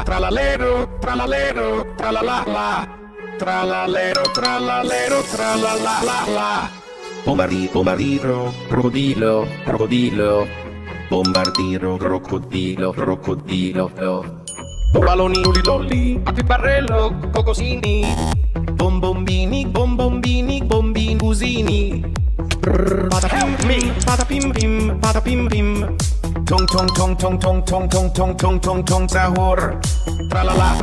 tralala, tralalero, tralalero, tralala, la. Tralalero, tralalero, tralala, la, la. Bombardiro, crocodilo, crocodilo. Bombardiro, crocodilo, crocodilo, oh. Balloni, lolli, barrello, cocosini. Bombombini, bombombini, bombinusini. Help me, patapim pim, patapim pim. Tong tong tong tong tong tong tong tong tong tong tong sahur. Tralala.